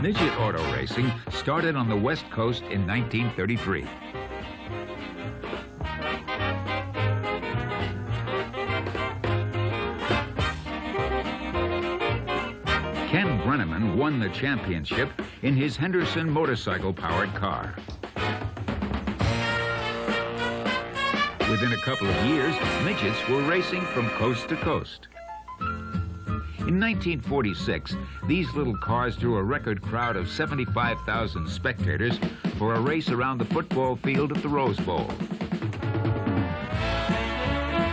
Midget auto racing started on the West Coast in 1933. Ken Bremen won the championship in his Henderson motorcycle-powered car. Within a couple of years, midgets were racing from coast to coast. In 1946, these little cars drew a record crowd of 75,000 spectators for a race around the football field at the Rose Bowl.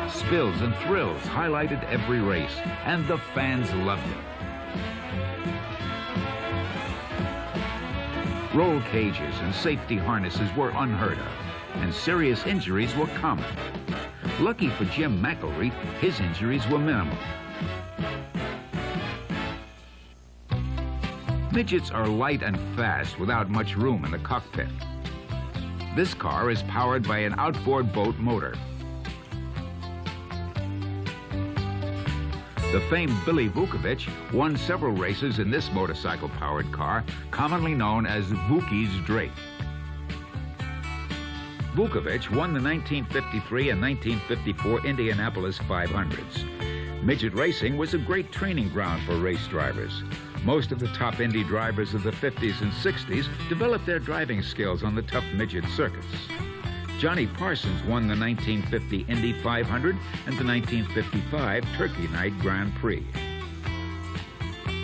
Spills and thrills highlighted every race, and the fans loved it. Roll cages and safety harnesses were unheard of, and serious injuries were common. Lucky for Jim McElreath, his injuries were minimal. Midgets are light and fast without much room in the cockpit. This car is powered by an outboard boat motor. The famed Billy Vukovich won several races in this motorcycle-powered car, commonly known as Vuki's Drake. Vukovich won the 1953 and 1954 Indianapolis 500s. Midget racing was a great training ground for race drivers. Most of the top Indy drivers of the 50s and 60s developed their driving skills on the tough midget circuits. Johnny Parsons won the 1950 Indy 500 and the 1955 Turkey Night Grand Prix.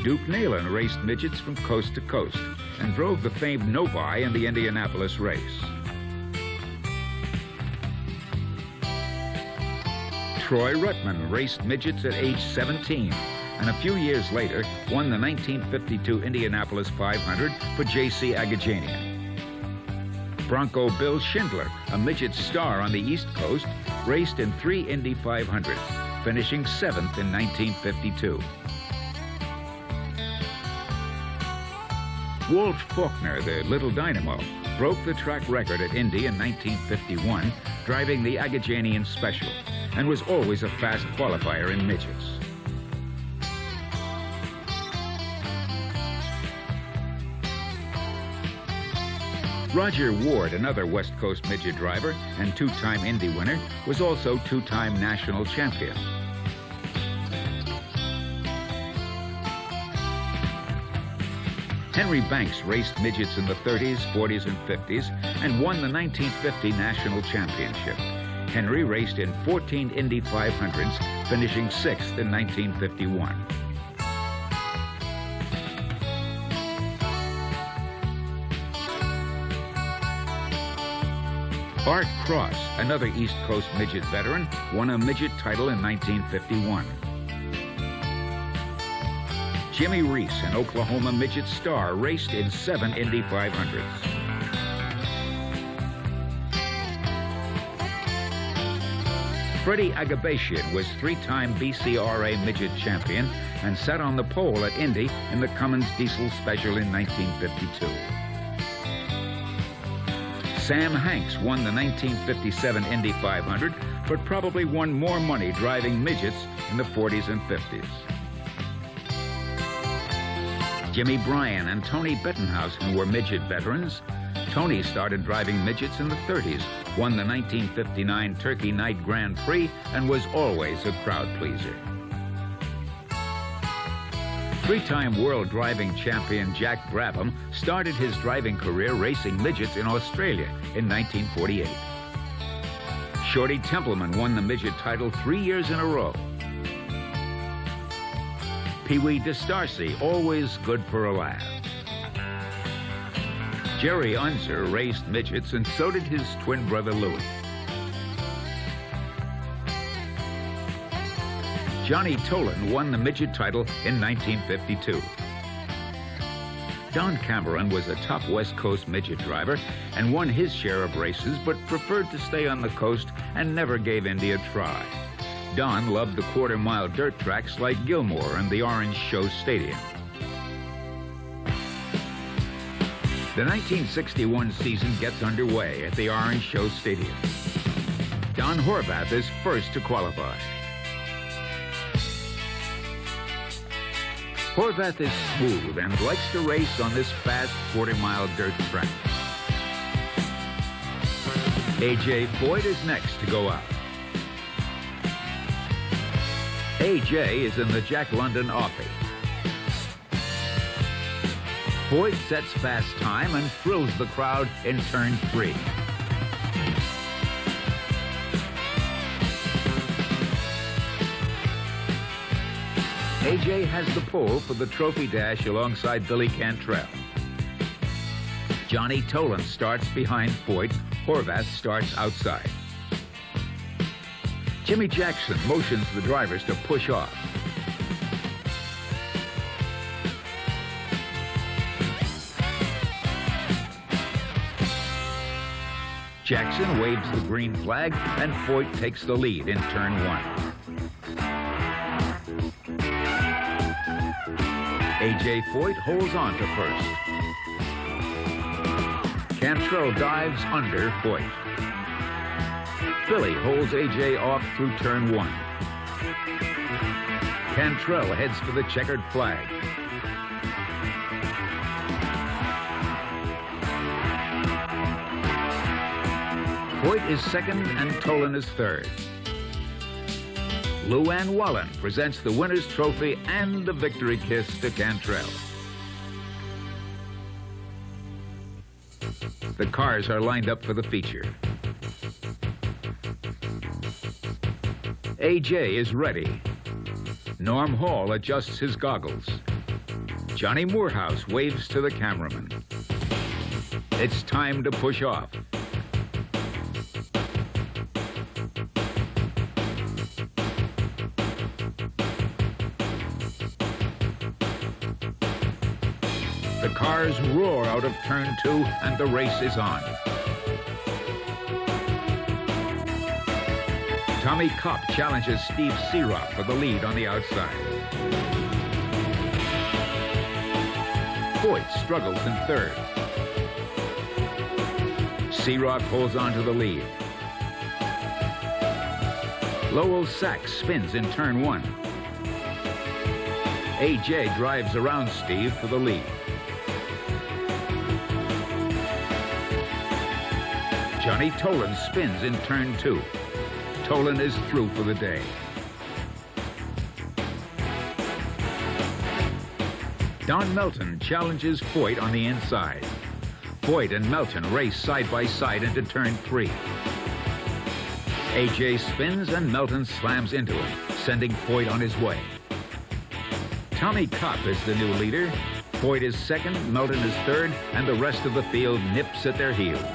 Duke Neylan raced midgets from coast to coast and drove the famed Novi in the Indianapolis race. Troy Ruttman raced midgets at age 17, and a few years later won the 1952 Indianapolis 500 for J.C. Agajanian. Bronco Bill Schindler, a midget star on the East Coast, raced in 3 Indy 500s, finishing 7th in 1952. Walt Faulkner, the Little Dynamo, broke the track record at Indy in 1951, driving the Agajanian Special, and was always a fast qualifier in midgets. Roger Ward, another West Coast midget driver and 2-time Indy winner, was also 2-time national champion. Henry Banks raced midgets in the 30s, 40s, and 50s and won the 1950 national championship. Henry raced in 14 Indy 500s, finishing 6th in 1951. Art Cross, another East Coast midget veteran, won a midget title in 1951. Jimmy Reese, an Oklahoma midget star, raced in 7 Indy 500s. Freddie Agabashian was 3-time BCRA midget champion and sat on the pole at Indy in the Cummins Diesel Special in 1952. Sam Hanks won the 1957 Indy 500, but probably won more money driving midgets in the 40s and 50s. Jimmy Bryan and Tony Bettenhausen were midget veterans. Tony started driving midgets in the 30s, won the 1959 Turkey Night Grand Prix, and was always a crowd pleaser. 3-time world driving champion Jack Brabham started his driving career racing midgets in Australia in 1948. Shorty Templeman won the midget title 3 years in a row. Pee Wee DeStarcy, always good for a laugh. Jerry Unser raced midgets, and so did his twin brother Louis. Johnny Tolan won the midget title in 1952. Don Cameron was a top West Coast midget driver and won his share of races, but preferred to stay on the coast and never gave Indy a try. Don loved the quarter-mile dirt tracks like Gilmore and the Orange Show Stadium. The 1961 season gets underway at the Orange Show Stadium. Don Horvath is first to qualify. Horvath is smooth and likes to race on this fast 40-mile dirt track. A.J. Foyt is next to go out. A.J. is in the Jack London offie. Foyt sets fast time and thrills the crowd in turn 3. A.J. has the pole for the trophy dash alongside Billy Cantrell. Johnny Tolan starts behind Foyt. Horvath starts outside. Jimmy Jackson motions the drivers to push off. Jackson waves the green flag, and Foyt takes the lead in turn 1. A.J. Foyt holds on to first. Cantrell dives under Foyt. Billy holds A.J. off through turn 1. Cantrell heads for the checkered flag. Foyt is second and Tolan is third. Luann Wallen presents the winner's trophy and the victory kiss to Cantrell. The cars are lined up for the feature. A.J. is ready. Norm Hall adjusts his goggles. Johnny Moorhouse waves to the cameraman. It's time to push off. The cars roar out of turn 2, and the race is on. Tommy Kopp challenges Steve Searock for the lead on the outside. Foyt struggles in third. Searock holds on to the lead. Lowell Sachs spins in turn 1. A.J. drives around Steve for the lead. Johnny Tolan spins in turn 2. Tolan is through for the day. Don Melton challenges Foyt on the inside. Foyt and Melton race side by side into turn 3. A.J. spins and Melton slams into him, sending Foyt on his way. Tommy Kopp is the new leader. Foyt is second, Melton is third, and the rest of the field nips at their heels.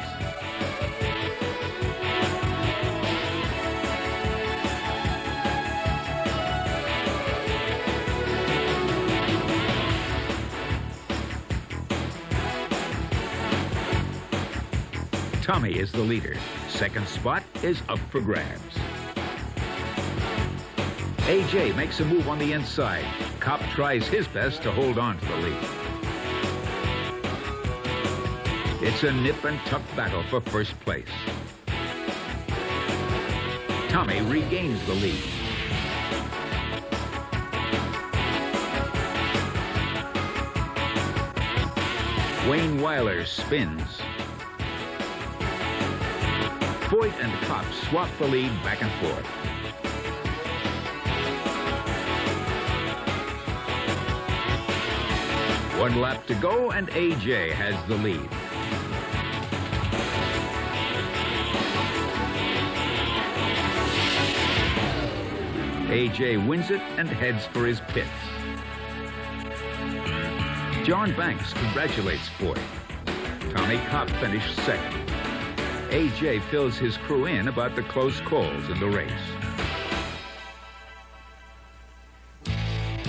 Tommy is the leader. Second spot is up for grabs. A.J. makes a move on the inside. Kopp tries his best to hold on to the lead. It's a nip and tuck battle for first place. Tommy regains the lead. Wayne Weiler spins. Foyt and Kopp swap the lead back and forth. One lap to go, and A.J. has the lead. A.J. wins it and heads for his pits. John Banks congratulates Foyt. Tommy Kopp finished second. A.J. fills his crew in about the close calls in the race.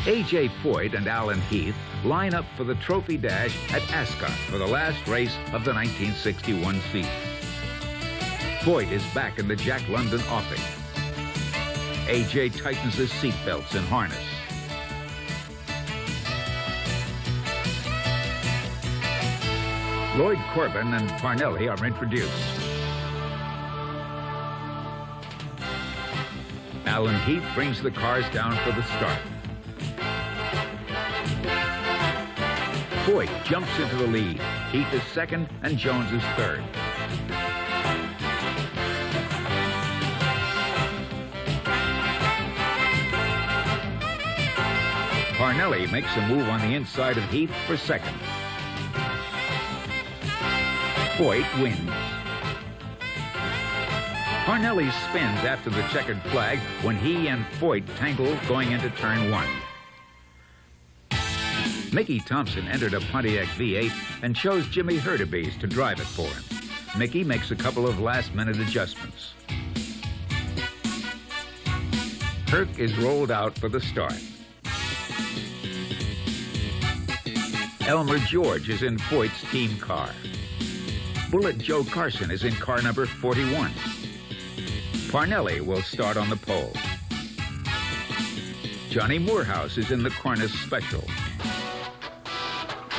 A.J. Foyt and Alan Heath line up for the trophy dash at Ascot for the last race of the 1961 season. Foyt is back in the Jack London offing. A.J. tightens his seatbelts and harness. Lloyd Corbin and Parnelli are introduced. Alan Heath brings the cars down for the start. Foyt jumps into the lead. Heath is second and Jones is third. Parnelli makes a move on the inside of Heath for second. Foyt wins. Parnelli spins after the checkered flag when he and Foyt tangle going into turn one. Mickey Thompson entered a Pontiac V8 and chose Jimmy Hurtubise to drive it for him. Mickey makes a couple of last-minute adjustments. Herc is rolled out for the start. Elmer George is in Foyt's team car. Bullet Joe Carson is in car number 41. Parnelli will start on the pole. Johnny Moorhouse is in the Cornice Special.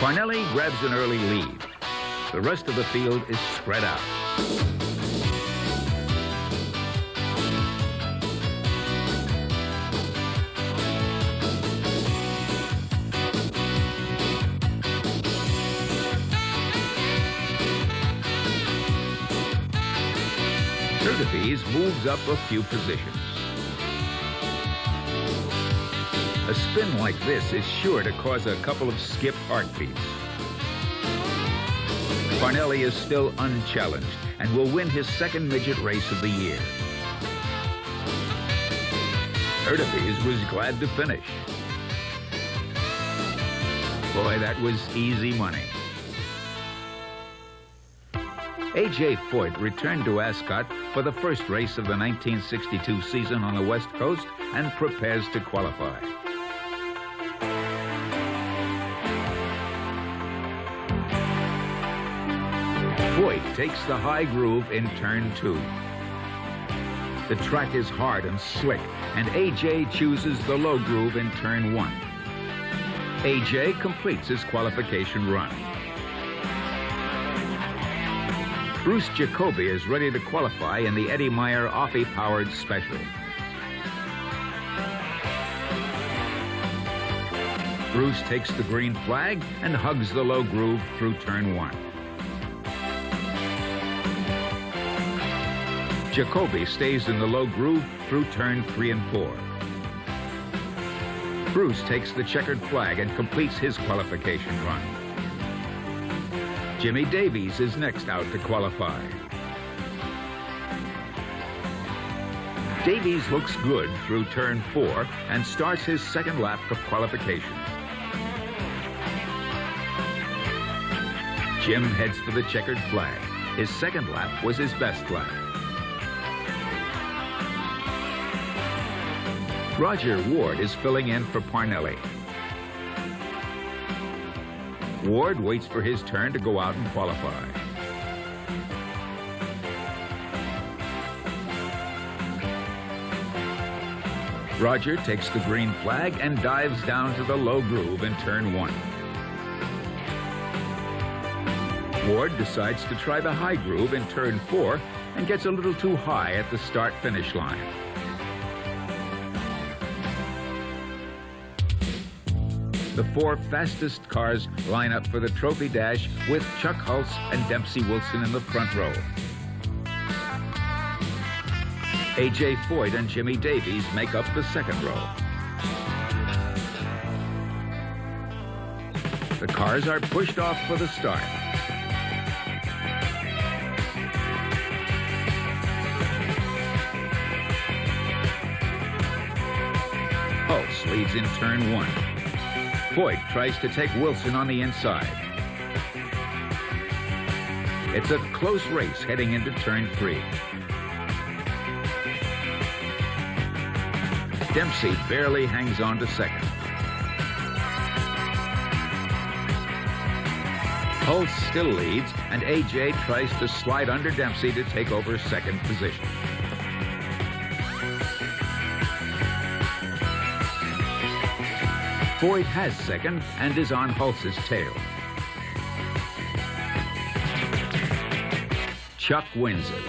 Parnelli grabs an early lead. The rest of the field is spread out. Hurtubise moves up a few positions. A spin like this is sure to cause a couple of skip heartbeats. Parnelli is still unchallenged and will win his second midget race of the year. Hurtubise was glad to finish. Boy, that was easy money. A.J. Foyt returned to Ascot for the first race of the 1962 season on the West Coast and prepares to qualify. Foyt takes the high groove in turn two. The track is hard and slick, and A.J. chooses the low groove in turn one. A.J. completes his qualification run. Bruce Jacoby is ready to qualify in the Eddie Meyer Offie-powered special. Bruce takes the green flag and hugs the low groove through turn one. Jacoby stays in the low groove through turn 3 and 4. Bruce takes the checkered flag and completes his qualification run. Jimmy Davies is next out to qualify. Davies looks good through turn 4 and starts his second lap of qualification. Jim heads for the checkered flag. His second lap was his best lap. Roger Ward is filling in for Parnelli. Ward waits for his turn to go out and qualify. Roger takes the green flag and dives down to the low groove in turn 1. Ward decides to try the high groove in turn 4 and gets a little too high at the start-finish line. The 4 fastest cars line up for the trophy dash with Chuck Hulse and Dempsey Wilson in the front row. A.J. Foyt and Jimmy Davies make up the second row. The cars are pushed off for the start. Hulse leads in turn 1. Foyt tries to take Wilson on the inside. It's a close race heading into turn 3. Dempsey barely hangs on to second. Hulse still leads, and A.J. tries to slide under Dempsey to take over second position. Foyt has second and is on Hulse's tail. Chuck wins it.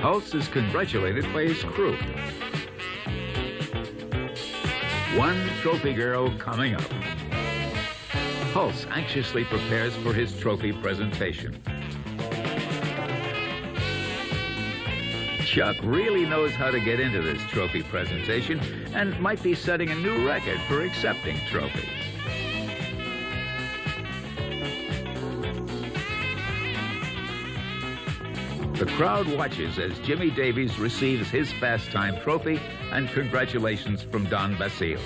Hulse is congratulated by his crew. One trophy girl coming up. Pulse anxiously prepares for his trophy presentation. Chuck really knows how to get into this trophy presentation and might be setting a new record for accepting trophies. The crowd watches as Jimmy Davies receives his fast time trophy and congratulations from Don Basile.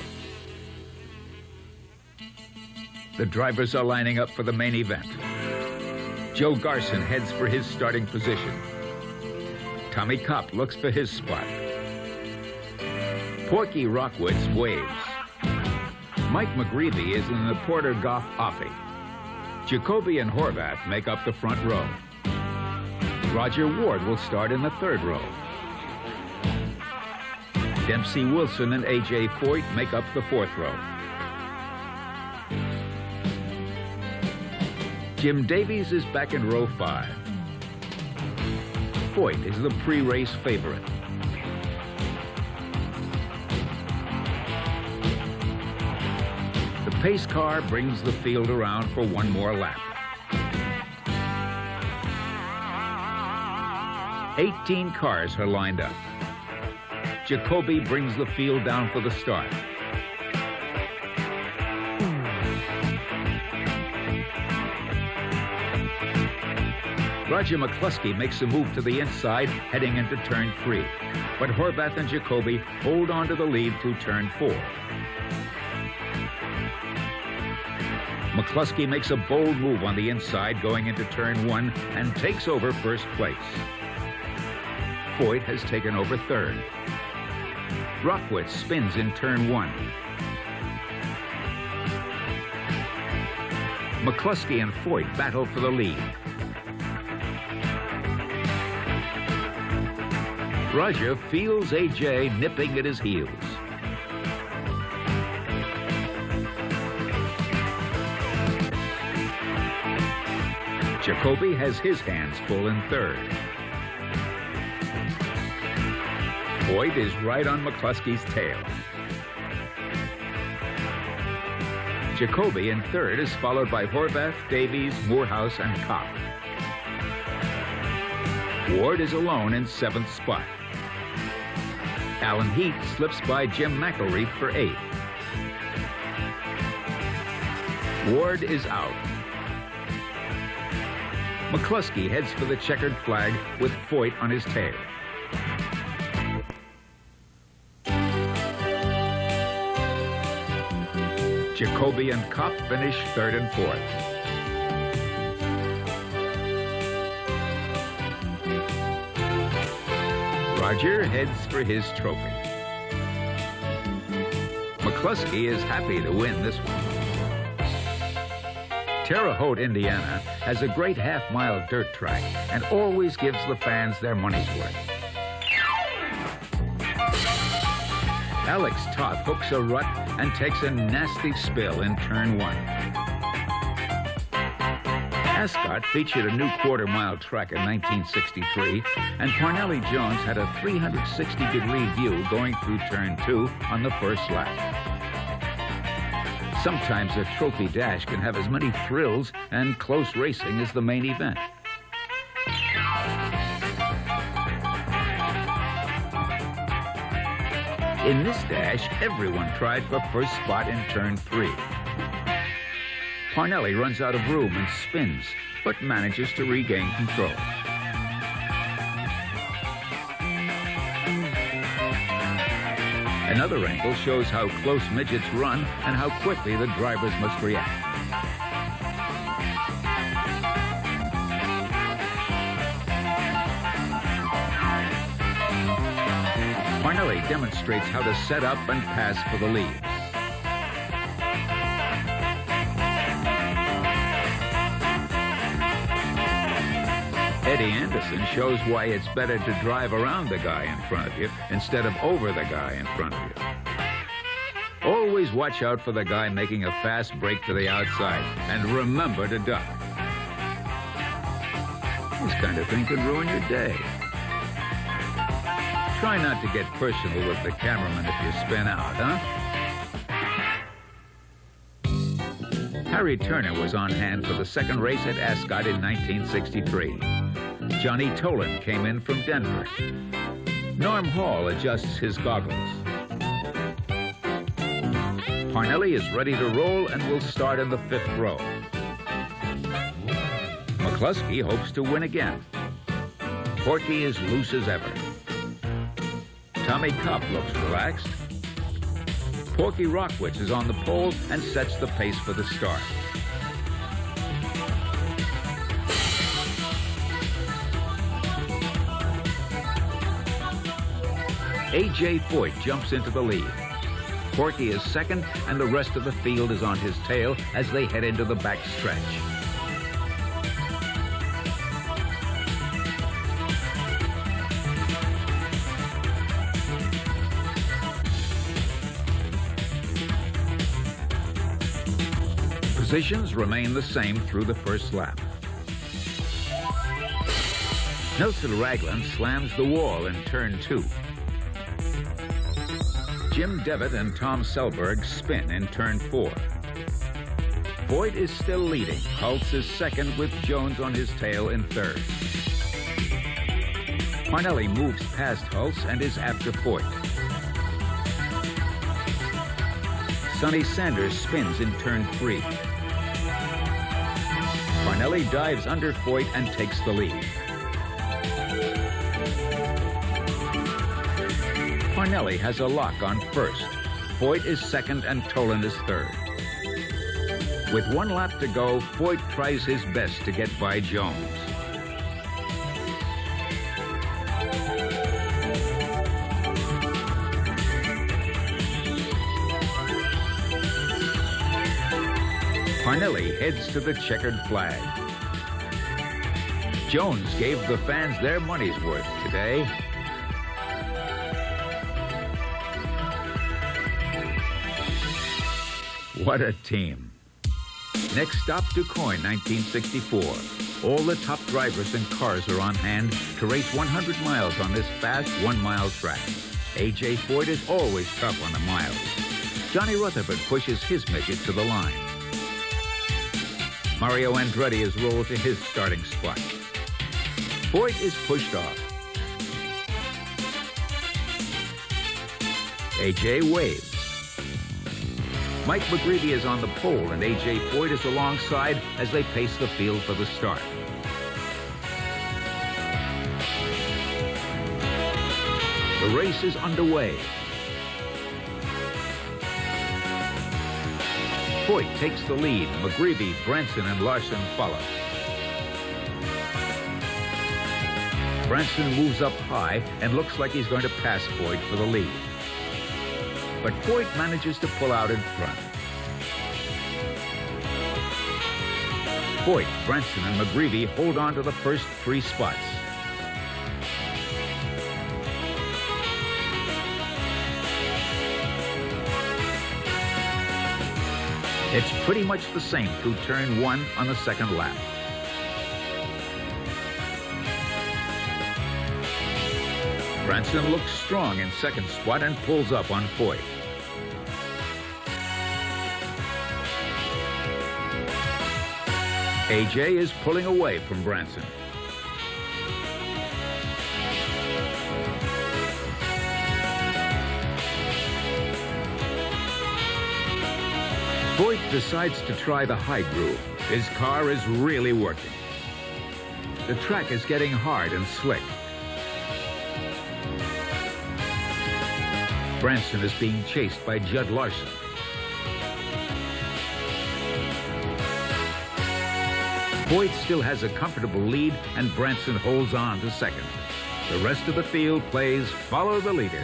The drivers are lining up for the main event. Joe Garson heads for his starting position. Tommy Kopp looks for his spot. Porky Rockwoods waves. Mike McGreevy is in the Porter Goff offie. Jacoby and Horvath make up the front row. Roger Ward will start in the third row. Dempsey Wilson and A.J. Foyt make up the fourth row. Jim Davies is back in row 5. Foyt is the pre-race favorite. The pace car brings the field around for one more lap. 18 cars are lined up. Jacoby brings the field down for the start. Roger McCluskey makes a move to the inside, heading into turn 3. But Horvath and Jacoby hold on to the lead through turn 4. McCluskey makes a bold move on the inside, going into turn 1, and takes over first place. Foyt has taken over third. Rockwitz spins in turn 1. McCluskey and Foyt battle for the lead. Roger feels A.J. nipping at his heels. Jacoby has his hands full in third. Foyt is right on McCluskey's tail. Jacoby in third is followed by Horvath, Davies, Morehouse, and Kopp. Ward is alone in 7th spot. Alan Heath slips by Jim McElreath for 8th. Ward is out. McCluskey heads for the checkered flag with Foyt on his tail. Jacoby and Kopp finish 3rd and 4th. Roger heads for his trophy. McCluskey is happy to win this one. Terre Haute, Indiana has a great half-mile dirt track and always gives the fans their money's worth. Alex Toth hooks a rut and takes a nasty spill in turn 1. Ascot featured a new quarter-mile track in 1963, and Parnelli Jones had a 360-degree view going through turn 2 on the first lap. Sometimes a trophy dash can have as many thrills and close racing as the main event. In this dash, everyone tried for first spot in turn 3. Parnelli runs out of room and spins, but manages to regain control. Another angle shows how close midgets run and how quickly the drivers must react. Parnelli demonstrates how to set up and pass for the lead. Eddie Anderson shows why it's better to drive around the guy in front of you instead of over the guy in front of you. Always watch out for the guy making a fast break to the outside, and remember to duck. This kind of thing can ruin your day. Try not to get personal with the cameraman if you spin out, huh? Harry Turner was on hand for the second race at Ascot in 1963. Johnny Toland came in from Denver. Norm Hall adjusts his goggles. Parnelli is ready to roll and will start in the 5th row. McCluskey hopes to win again. Porky is loose as ever. Tommy Kopp looks relaxed. Porky Rockwitz is on the pole and sets the pace for the start. A.J. Foyt jumps into the lead. Porky is second, and the rest of the field is on his tail as they head into the back stretch. Positions remain the same through the first lap. Nelson Ragland slams the wall in turn 2. Jim Devitt and Tom Selberg spin in turn 4. Foyt is still leading. Hulse is second with Jones on his tail in third. Parnelli moves past Hulse and is after Foyt. Sonny Sanders spins in turn 3. Parnelli dives under Foyt and takes the lead. Parnelli has a lock on first. Foyt is second and Toland is third. With 1 lap to go, Foyt tries his best to get by Jones. Parnelli heads to the checkered flag. Jones gave the fans their money's worth today. What a team. Next stop, DuQuoin, 1964. All the top drivers and cars are on hand to race 100 miles on this fast 1-mile track. A.J. Foyt is always tough on the miles. Johnny Rutherford pushes his midget to the line. Mario Andretti is rolled to his starting spot. Foyt is pushed off. A.J. waves. Mike McGreevy is on the pole, and A.J. Foyt is alongside as they pace the field for the start. The race is underway. Foyt takes the lead. McGreevy, Branson, and Larson follow. Branson moves up high and looks like he's going to pass Foyt for the lead. But Foyt manages to pull out in front. Foyt, Branson, and McGreevy hold on to the first 3 spots. It's pretty much the same through turn 1 on the second lap. Branson looks strong in second spot and pulls up on Foyt. A.J. is pulling away from Branson. Foyt decides to try the high groove. His car is really working. The track is getting hard and slick. Branson is being chased by Judd Larson. Foyt still has a comfortable lead, and Branson holds on to second. The rest of the field plays Follow the Leader.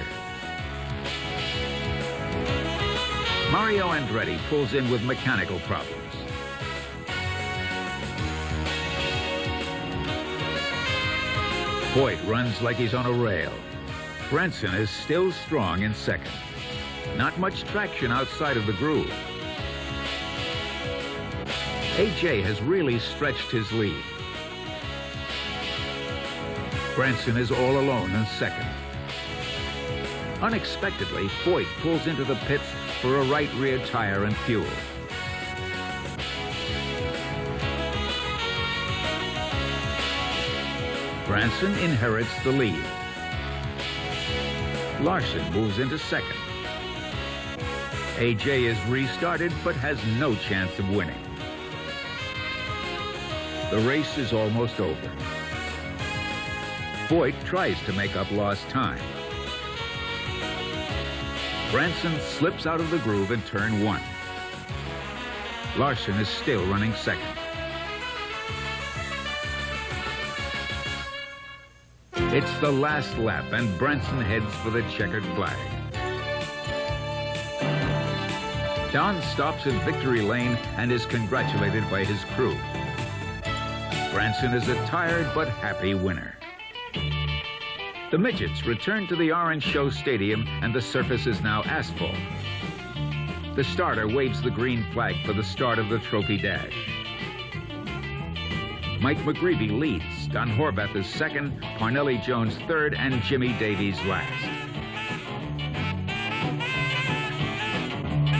Mario Andretti pulls in with mechanical problems. Foyt runs like he's on a rail. Branson is still strong in second. Not much traction outside of the groove. A.J. has really stretched his lead. Branson is all alone in second. Unexpectedly, Foyt pulls into the pits for a right rear tire and fuel. Branson inherits the lead. Larson moves into second. AJ is restarted but has no chance of winning. The race is almost over. Voigt tries to make up lost time. Branson slips out of the groove in turn 1. Larson is still running second. It's the last lap, and Branson heads for the checkered flag. Don stops in victory lane and is congratulated by his crew. Branson is a tired but happy winner. The midgets return to the Orange Show Stadium, and the surface is now asphalt. The starter waves the green flag for the start of the trophy dash. Mike McGreevy leads, Don Horvath is second, Parnelli Jones third, and Jimmy Davies last.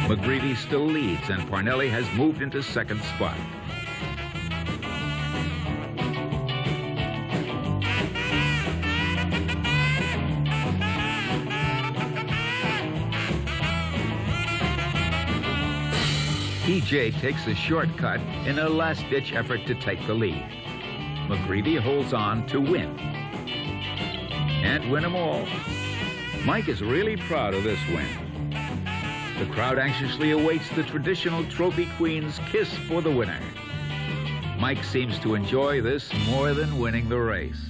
McGreevy still leads, and Parnelli has moved into second spot. EJ takes a shortcut in a last-ditch effort to take the lead. McGreevy holds on to win. Can't win them all. Mike is really proud of this win. The crowd anxiously awaits the traditional Trophy Queen's kiss for the winner. Mike seems to enjoy this more than winning the race.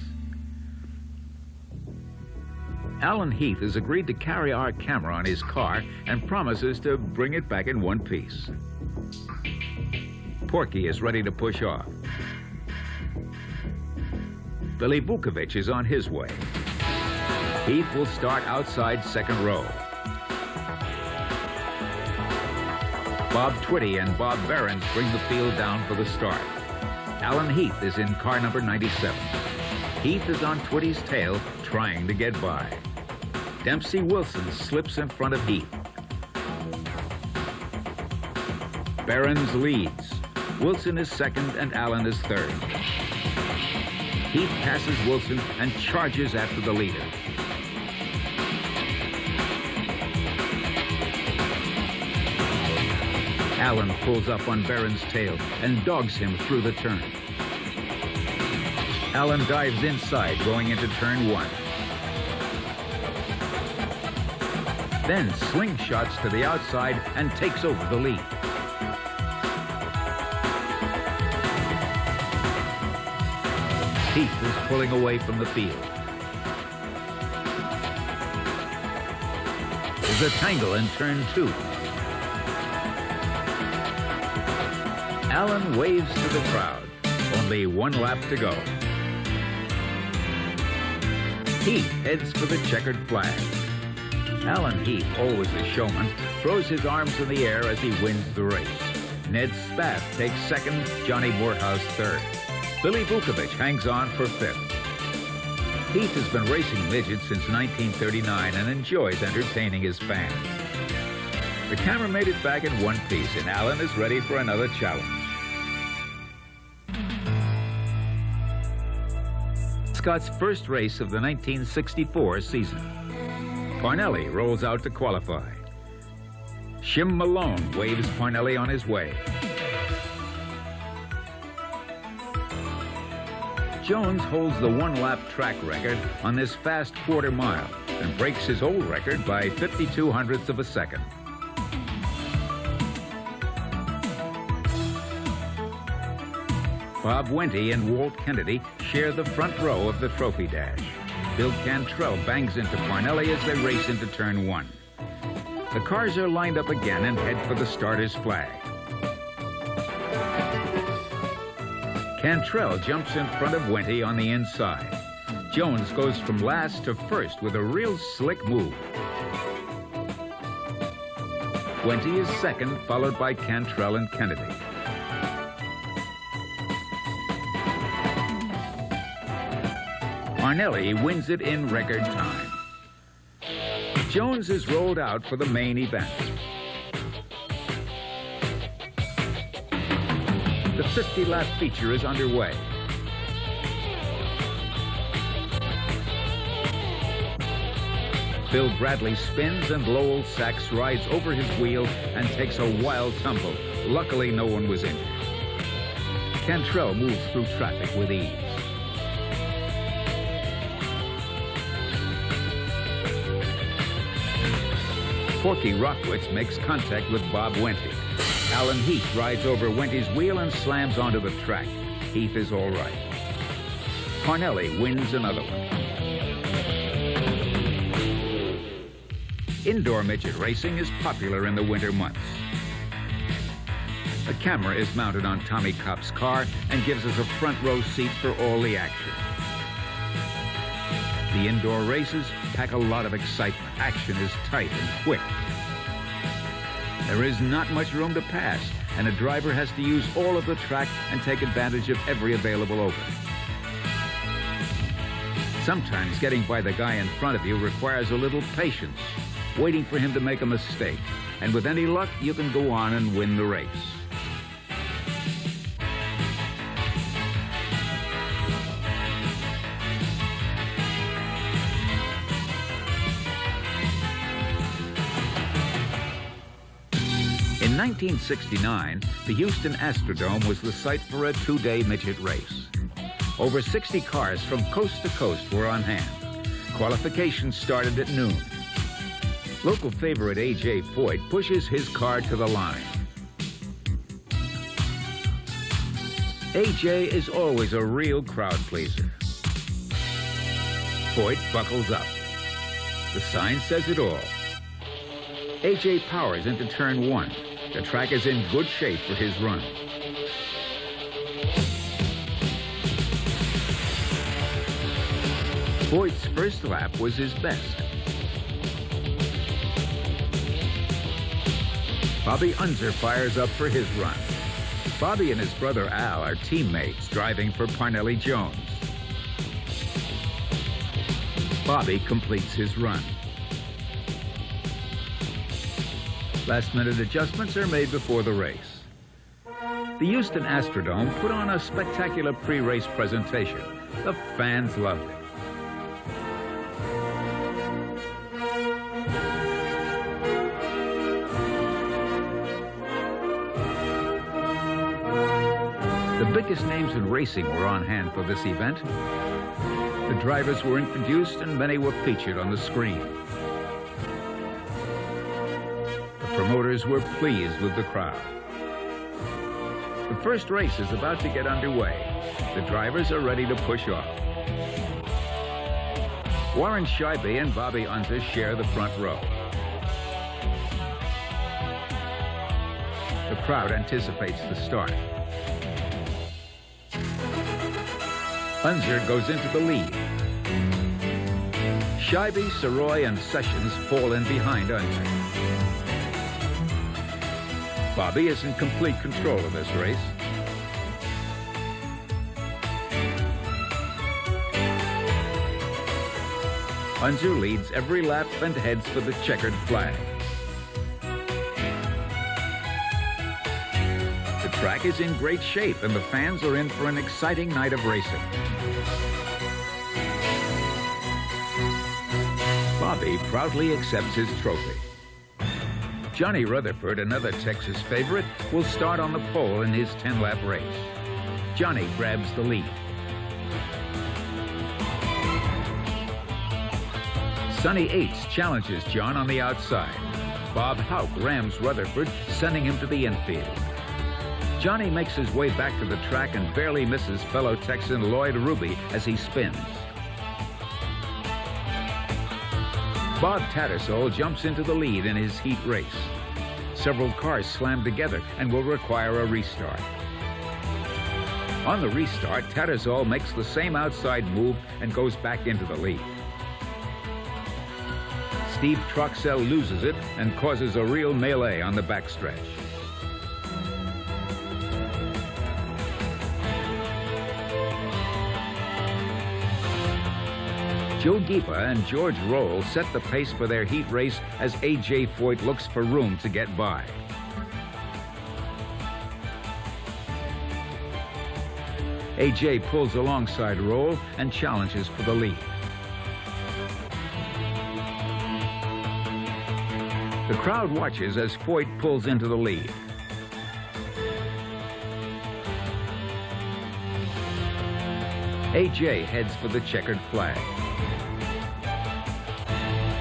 Alan Heath has agreed to carry our camera on his car and promises to bring it back in one piece. Porky is ready to push off. Billy Vukovic is on his way. Heath will start outside second row. Bob Twitty and Bob Behrens bring the field down for the start. Alan Heath is in car number 97. Heath is on Twitty's tail, trying to get by. Dempsey Wilson slips in front of Heath. Behrens leads. Wilson is second and Allen is third. Heath passes Wilson and charges after the leader. Allen pulls up on Behrens' tail and dogs him through the turn. Allen dives inside, going into turn 1. Then slingshots to the outside and takes over the lead. Heath is pulling away from the field. There's a tangle in turn 2. Allen waves to the crowd. Only one lap to go. Heath heads for the checkered flag. Alan Heath, always a showman, throws his arms in the air as he wins the race. Ned Spath takes second, Johnny Morehouse third. Billy Vukovic hangs on for fifth. Heath has been racing midgets since 1939 and enjoys entertaining his fans. The camera made it back in one piece, and Allen is ready for another challenge. Ascot's first race of the 1964 season. Parnelli rolls out to qualify. Shim Malone waves Parnelli on his way. Jones holds the one-lap track record on this fast quarter mile and breaks his old record by 52 hundredths of a second. Bob Wente and Walt Kennedy share the front row of the trophy dash. Bill Cantrell bangs into Parnelli as they race into turn 1. The cars are lined up again and head for the starter's flag. Cantrell jumps in front of Wente on the inside. Jones goes from last to first with a real slick move. Wente is second, followed by Cantrell and Kennedy. Parnelli wins it in record time. Jones is rolled out for the main event. The 50-lap feature is underway. Bill Bradley spins and Lowell Sachs rides over his wheel and takes a wild tumble. Luckily, no one was injured. Cantrell moves through traffic with ease. Porky Rockwitz makes contact with Bob Wenty. Alan Heath rides over Wenty's wheel and slams onto the track. Heath is all right. Parnelli wins another one. Indoor midget racing is popular in the winter months. A camera is mounted on Tommy Kopp's car and gives us a front row seat for all the action. The indoor races pack a lot of excitement. Action is tight and quick. There is not much room to pass, and a driver has to use all of the track and take advantage of every available opening. Sometimes getting by the guy in front of you requires a little patience, waiting for him to make a mistake. And with any luck, you can go on and win the race. In 1969, the Houston Astrodome was the site for a two-day midget race. Over 60 cars from coast to coast were on hand. Qualifications started at noon. Local favorite A.J. Foyt pushes his car to the line. A.J. is always a real crowd pleaser. Foyt buckles up. The sign says it all. A.J. powers into turn 1. The track is in good shape for his run. Foyt's first lap was his best. Bobby Unser fires up for his run. Bobby and his brother Al are teammates driving for Parnelli Jones. Bobby completes his run. Last-minute adjustments are made before the race. The Houston Astrodome put on a spectacular pre-race presentation. The fans loved it. The biggest names in racing were on hand for this event. The drivers were introduced and many were featured on the screen. The promoters were pleased with the crowd. The first race is about to get underway. The drivers are ready to push off. Warren Scheibe and Bobby Unser share the front row. The crowd anticipates the start. Unser goes into the lead. Scheibe, Saroy, and Sessions fall in behind Unser. Bobby is in complete control of this race. Unser leads every lap and heads for the checkered flag. The track is in great shape and the fans are in for an exciting night of racing. Bobby proudly accepts his trophy. Johnny Rutherford, another Texas favorite, will start on the pole in his 10-lap race. Johnny grabs the lead. Sonny Ates challenges John on the outside. Bob Houck rams Rutherford, sending him to the infield. Johnny makes his way back to the track and barely misses fellow Texan Lloyd Ruby as he spins. Bob Tattersall jumps into the lead in his heat race. Several cars slam together and will require a restart. On the restart, Tattersall makes the same outside move and goes back into the lead. Steve Troxell loses it and causes a real melee on the backstretch. Joe Gipa and George Roll set the pace for their heat race as A.J. Foyt looks for room to get by. A.J. pulls alongside Roll and challenges for the lead. The crowd watches as Foyt pulls into the lead. AJ heads for the checkered flag.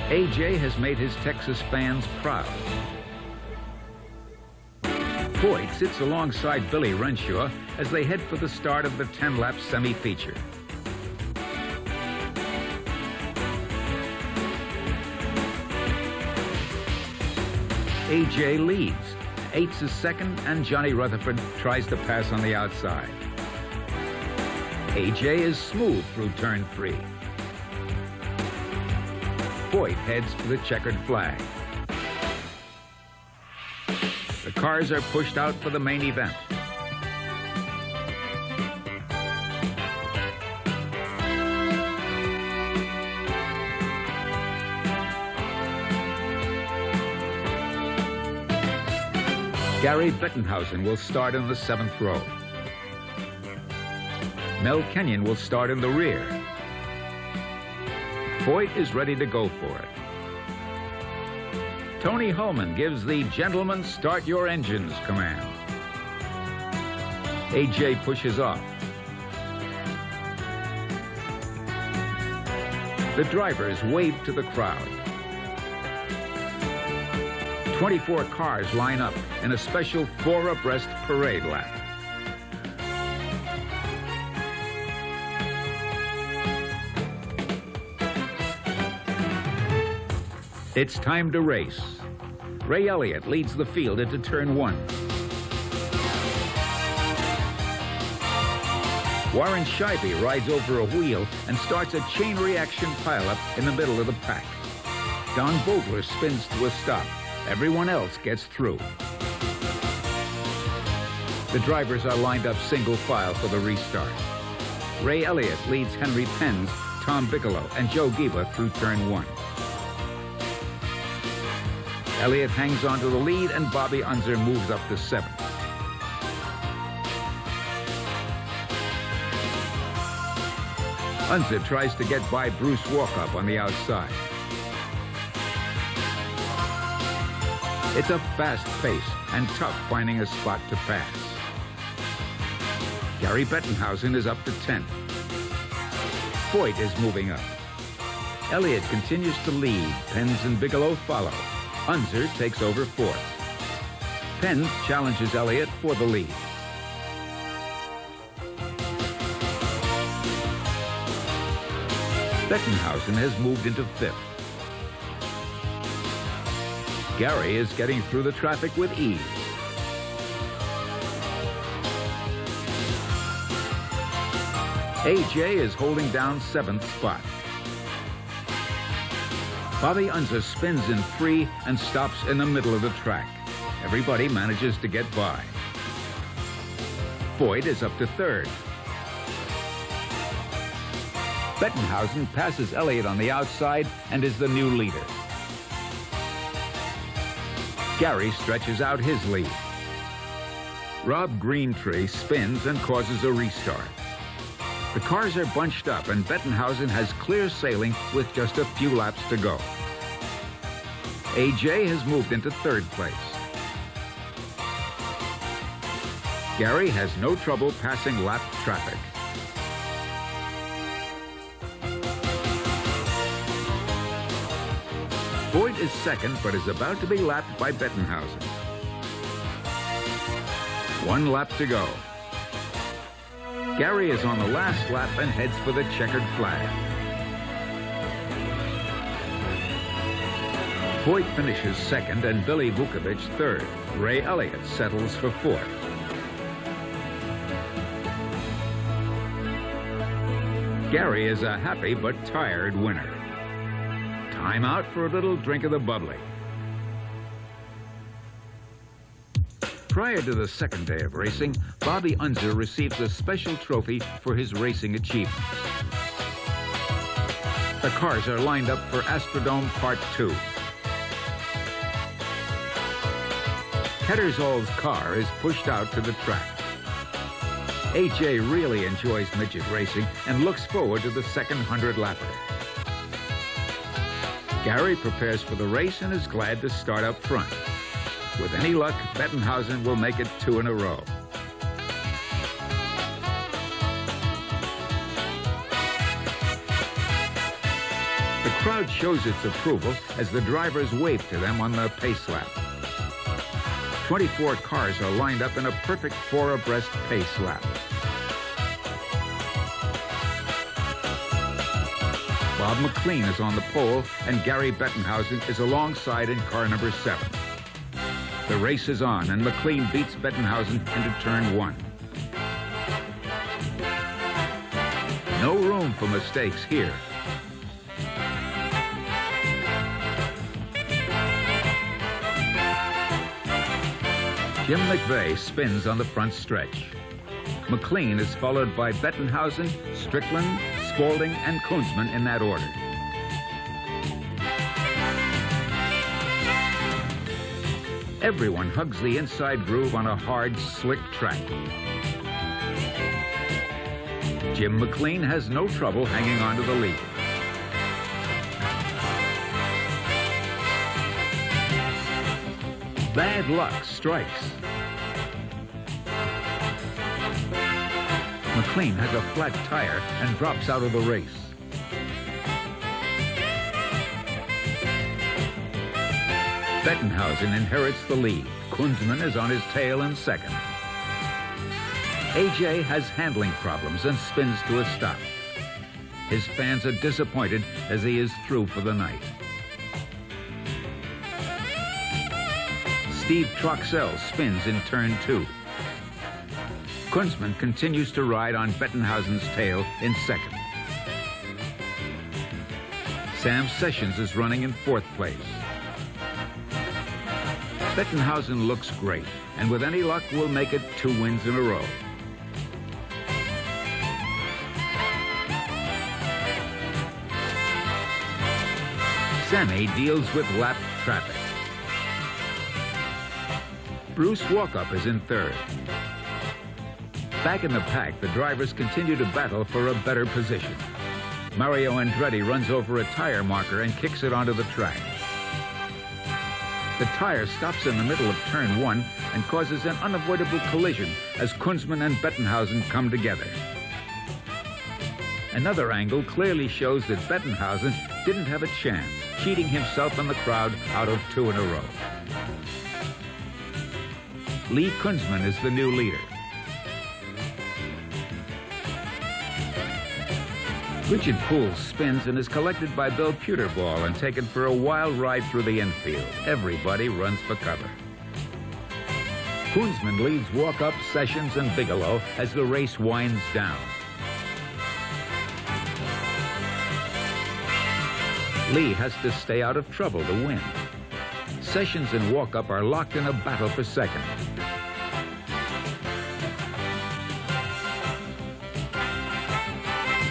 AJ has made his Texas fans proud. Foyt sits alongside Billy Renshaw as they head for the start of the 10-lap semi-feature. AJ leads. Eights is second, and Johnny Rutherford tries to pass on the outside. AJ is smooth through turn 3. Foyt heads for the checkered flag. The cars are pushed out for the main event. Gary Bettenhausen will start in the 7th row. Mel Kenyon will start in the rear. Foyt is ready to go for it. Tony Hulman gives the "Gentlemen, start your engines" command. AJ pushes off. The drivers wave to the crowd. 24 cars line up in a special 4 abreast parade lap. It's time to race. Ray Elliott leads the field into turn 1. Warren Scheibe rides over a wheel and starts a chain reaction pileup in the middle of the pack. Don Vogler spins to a stop. Everyone else gets through. The drivers are lined up single file for the restart. Ray Elliott leads Henry Penz, Tom Bigelow, and Joe Giba through turn 1. Elliott hangs on to the lead, and Bobby Unser moves up to 7th. Unser tries to get by Bruce Walkup on the outside. It's a fast pace and tough finding a spot to pass. Gary Bettenhausen is up to 10th. Foyt is moving up. Elliott continues to lead. Penz and Bigelow follow. Unser takes over 4th. Penz challenges Elliott for the lead. Bettenhausen has moved into 5th. Gary is getting through the traffic with ease. AJ is holding down 7th spot. Bobby Unser spins in 3 and stops in the middle of the track. Everybody manages to get by. Foyt is up to 3rd. Bettenhausen passes Elliott on the outside and is the new leader. Gary stretches out his lead. Rob Greentree spins and causes a restart. The cars are bunched up, and Bettenhausen has clear sailing with just a few laps to go. AJ has moved into 3rd place. Gary has no trouble passing lapped traffic. Foyt is 2nd, but is about to be lapped by Bettenhausen. 1 lap to go. Gary is on the last lap and heads for the checkered flag. Foyt finishes 2nd and Billy Vukovic 3rd. Ray Elliott settles for 4th. Gary is a happy but tired winner. Time out for a little drink of the bubbly. Prior to the 2nd day of racing, Bobby Unser receives a special trophy for his racing achievements. The cars are lined up for Astrodome Part 2. Ketterzall's car is pushed out to the track. AJ really enjoys midget racing and looks forward to the second 100-lapper. Gary prepares for the race and is glad to start up front. With any luck, Bettenhausen will make it 2 in a row. The crowd shows its approval as the drivers wave to them on the pace lap. 24 cars are lined up in a perfect 4 abreast pace lap. Bob McLean is on the pole, and Gary Bettenhausen is alongside in car number 7. The race is on, and McLean beats Bettenhausen into turn 1. No room for mistakes here. Jim McVeigh spins on the front stretch. McLean is followed by Bettenhausen, Strickland, Spaulding, and Kunzman in that order. Everyone hugs the inside groove on a hard, slick track. Jim McLean has no trouble hanging on to the lead. Bad luck strikes. McLean has a flat tire and drops out of the race. Bettenhausen inherits the lead. Kunzman is on his tail in second. AJ has handling problems and spins to a stop. His fans are disappointed as he is through for the night. Steve Troxell spins in turn 2. Kunzman continues to ride on Bettenhausen's tail in second. Sam Sessions is running in 4th place. Bettenhausen looks great, and with any luck will make it 2 wins in a row. Sammy deals with lap traffic. Bruce Walkup is in 3rd. Back in the pack, the drivers continue to battle for a better position. Mario Andretti runs over a tire marker and kicks it onto the track. The tire stops in the middle of turn 1 and causes an unavoidable collision as Kunzman and Bettenhausen come together. Another angle clearly shows that Bettenhausen didn't have a chance, cheating himself and the crowd out of 2 in a row. Lee Kunzman is the new leader. Richard Poole spins and is collected by Bill Puterball and taken for a wild ride through the infield. Everybody runs for cover. Kunzman leads Walkup, Sessions, and Bigelow as the race winds down. Lee has to stay out of trouble to win. Sessions and Walkup are locked in a battle for second.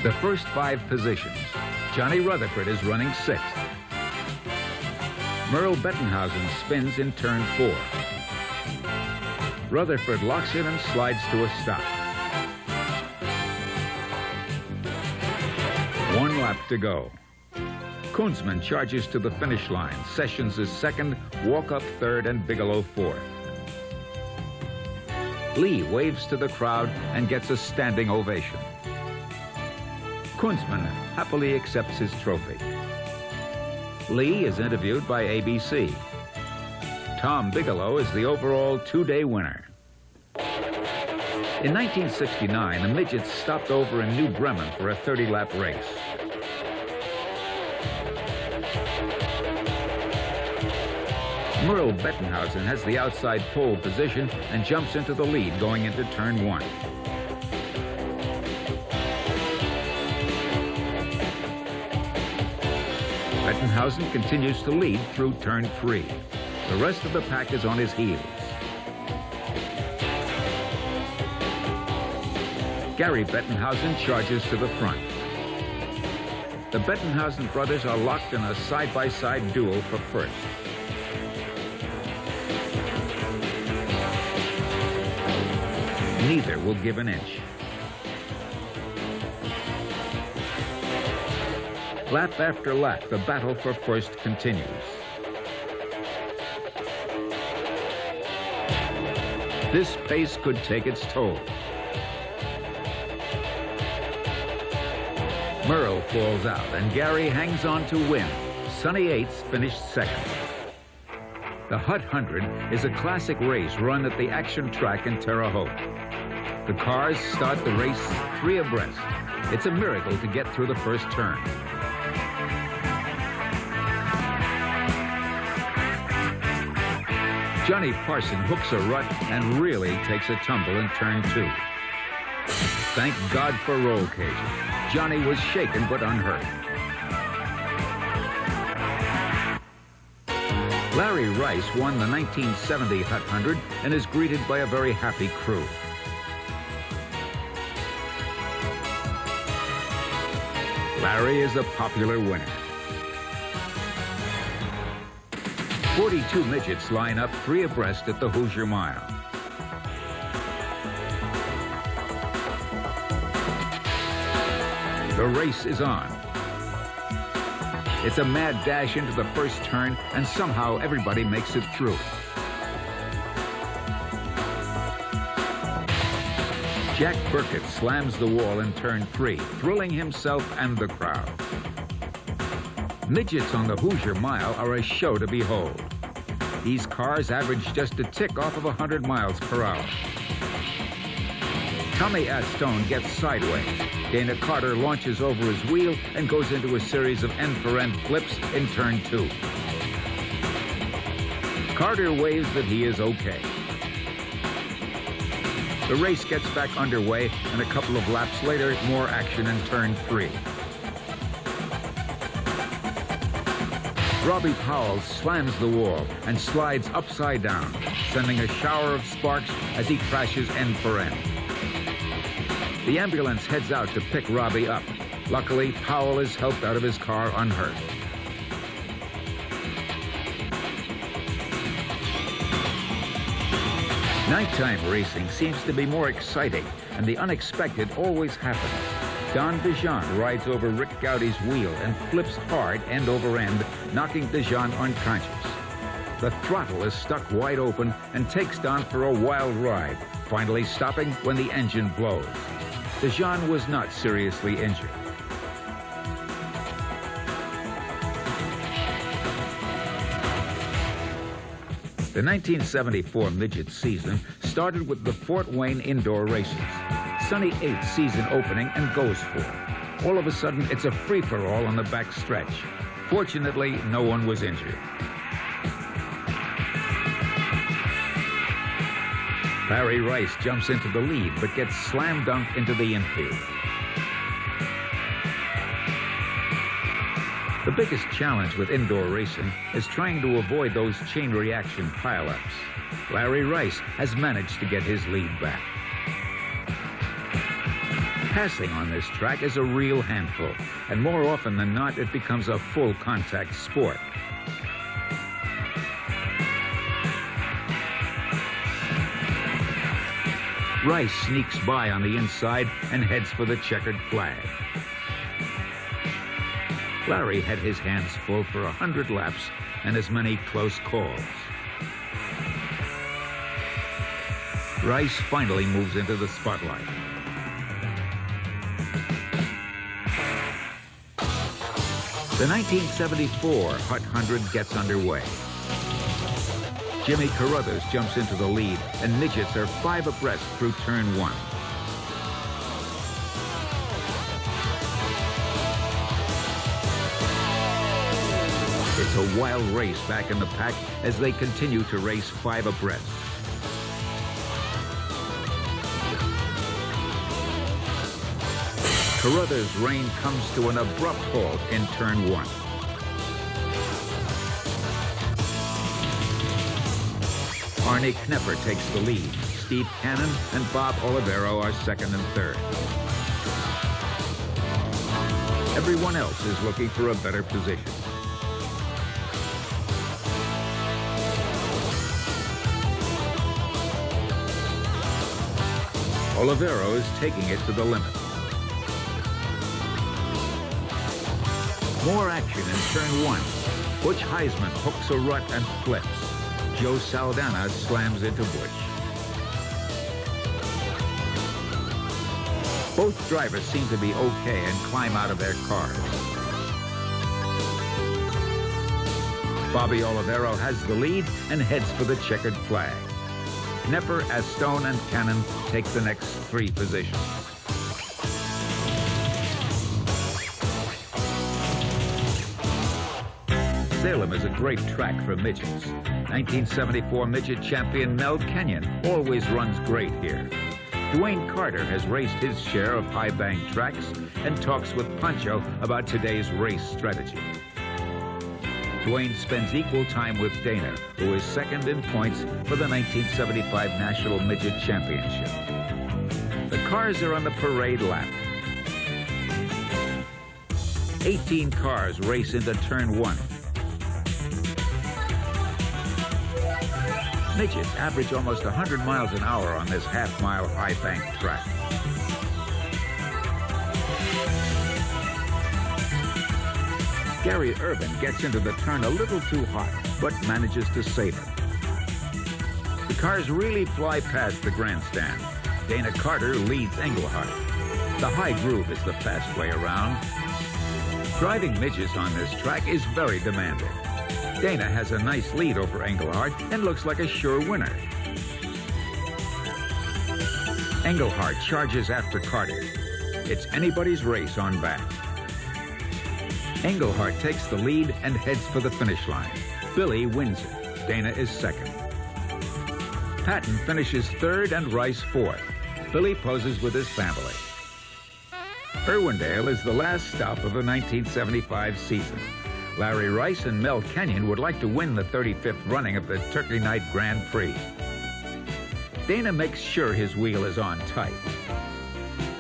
The first 5 positions. Johnny Rutherford is running 6th. Merle Bettenhausen spins in turn 4. Rutherford locks in and slides to a stop. 1 lap to go. Kunzman charges to the finish line. Sessions is 2nd, Walkup 3rd, and Bigelow 4th. Lee waves to the crowd and gets a standing ovation. Kunzman happily accepts his trophy. Lee is interviewed by ABC. Tom Bigelow is the overall 2-day winner. In 1969, the Midgets stopped over in New Bremen for a 30-lap race. Merle Bettenhausen has the outside pole position and jumps into the lead going into turn 1. Bettenhausen continues to lead through turn 3. The rest of the pack is on his heels. Gary Bettenhausen charges to the front. The Bettenhausen brothers are locked in a side-by-side duel for first. Neither will give an inch. Lap after lap, the battle for first continues. This pace could take its toll. Merle falls out, and Gary hangs on to win. Sonny Yates finished second. The Hut 100 is a classic race run at the Action Track in Terre Haute. The cars start the race 3 abreast. It's a miracle to get through the first turn. Johnny Parson hooks a rut and really takes a tumble in turn 2. Thank God for roll cages. Johnny was shaken but unhurt. Larry Rice won the 1970 Hut 100 and is greeted by a very happy crew. Larry is a popular winner. 42 midgets line up 3 abreast at the Hoosier Mile. The race is on. It's a mad dash into the first turn, and somehow everybody makes it through. Jack Burkett slams the wall in turn 3, thrilling himself and the crowd. Midgets on the Hoosier Mile are a show to behold. These cars average just a tick off of 100 miles per hour. Tommy Astrodome gets sideways. Dana Carter launches over his wheel and goes into a series of end-for-end flips in turn 2. Carter waves that he is okay. The race gets back underway, and a couple of laps later, more action in turn 3. Robbie Powell slams the wall and slides upside down, sending a shower of sparks as he crashes end for end. The ambulance heads out to pick Robbie up. Luckily, Powell is helped out of his car unhurt. Nighttime racing seems to be more exciting, and the unexpected always happens. Don DeJean rides over Rick Gowdy's wheel and flips hard end over end, knocking DeJean unconscious. The throttle is stuck wide open and takes Don for a wild ride, finally stopping when the engine blows. DeJean was not seriously injured. The 1974 midget season started with the Fort Wayne indoor races. Sonny Yates season opening and goes for it. All of a sudden, it's a free-for-all on the back stretch. Fortunately, no one was injured. Larry Rice jumps into the lead, but gets slam dunked into the infield. The biggest challenge with indoor racing is trying to avoid those chain reaction pileups. Larry Rice has managed to get his lead back. Passing on this track is a real handful, and more often than not, it becomes a full contact sport. Rice sneaks by on the inside and heads for the checkered flag. Larry had his hands full for 100 laps and as many close calls. Rice finally moves into the spotlight. The 1974 Hut 100 gets underway. Jimmy Carruthers jumps into the lead, and midgets are 5 abreast through turn 1. It's a wild race back in the pack as they continue to race 5 abreast. Carruthers' reign comes to an abrupt halt in turn 1. Arnie Knepper takes the lead. Steve Cannon and Bob Olivero are second and third. Everyone else is looking for a better position. Olivero is taking it to the limit. More action in turn 1. Butch Heisman hooks a rut and flips. Joe Saldana slams into Butch. Both drivers seem to be okay and climb out of their cars. Bobby Olivero has the lead and heads for the checkered flag. Knepper, Astone, and Cannon take the next 3 positions. Salem is a great track for midgets. 1974 midget champion Mel Kenyon always runs great here. Dwayne Carter has raced his share of high bank tracks and talks with Pancho about today's race strategy. Dwayne spends equal time with Dana, who is second in points for the 1975 National Midget Championship. The cars are on the parade lap. 18 cars race into turn 1. Midgets average almost 100 miles an hour on this half-mile high-bank track. Gary Irvin gets into the turn a little too hot, but manages to save it. The cars really fly past the grandstand. Dana Carter leads Engelhardt. The high groove is the fast way around. Driving midgets on this track is very demanding. Dana has a nice lead over Engelhardt and looks like a sure winner. Engelhardt charges after Carter. It's anybody's race on back. Engelhardt takes the lead and heads for the finish line. Billy wins it. Dana is second. Patton finishes third and Rice fourth. Billy poses with his family. Irwindale is the last stop of the 1975 season. Larry Rice and Mel Kenyon would like to win the 35th running of the Turkey Night Grand Prix. Dana makes sure his wheel is on tight.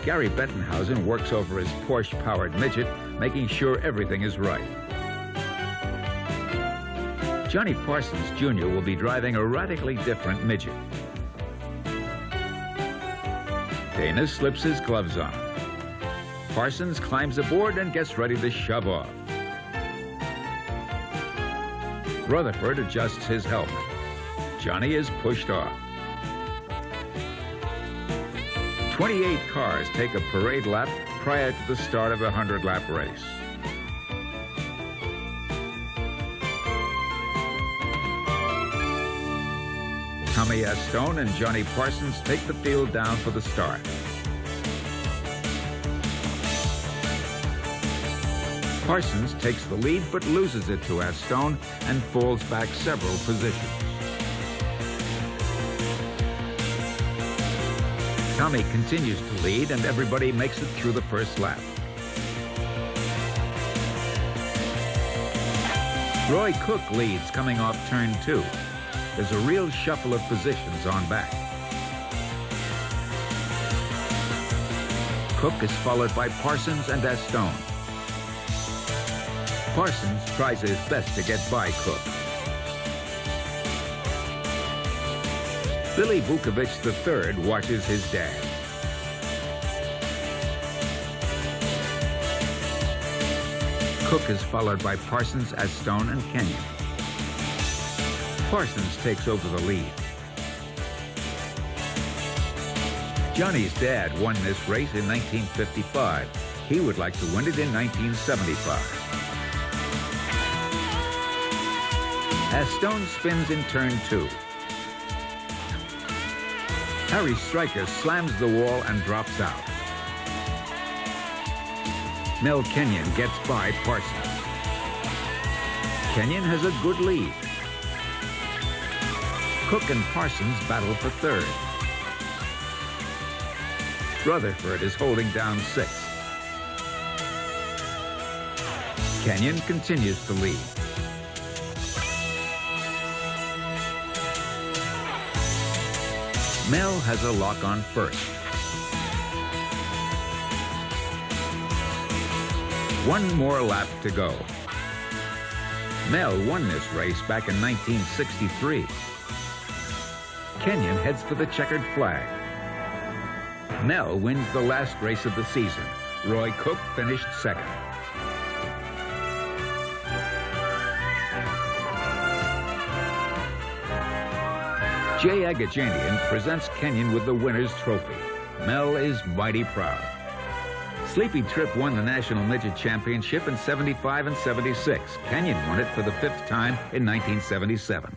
Gary Bettenhausen works over his Porsche-powered midget, making sure everything is right. Johnny Parsons Jr. will be driving a radically different midget. Dana slips his gloves on. Parsons climbs aboard and gets ready to shove off. Rutherford adjusts his helmet. Johnny is pushed off. 28 cars take a parade lap prior to the start of the 100-lap race. Tommy Astone and Johnny Parsons take the field down for the start. Parsons takes the lead but loses it to Astone and falls back several positions. Tommy continues to lead and everybody makes it through the first lap. Roy Cook leads coming off turn 2. There's a real shuffle of positions on back. Cook is followed by Parsons and Astone. Parsons tries his best to get by Cook. Billy Vukovich III watches his dad. Cook is followed by Parsons, Astone, and Kenyon. Parsons takes over the lead. Johnny's dad won this race in 1955. He would like to win it in 1975. Astone spins in turn 2. Harry Stryker slams the wall and drops out. Mel Kenyon gets by Parsons. Kenyon has a good lead. Cook and Parsons battle for third. Rutherford is holding down 6th. Kenyon continues to lead. Mel has a lock on first. One more lap to go. Mel won this race back in 1963. Kenyon heads for the checkered flag. Mel wins the last race of the season. Roy Cook finished second. Jay Agajanian presents Kenyon with the winner's trophy. Mel is mighty proud. Sleepy Trip won the National Midget Championship in '75 and '76. Kenyon won it for the 5th time in 1977.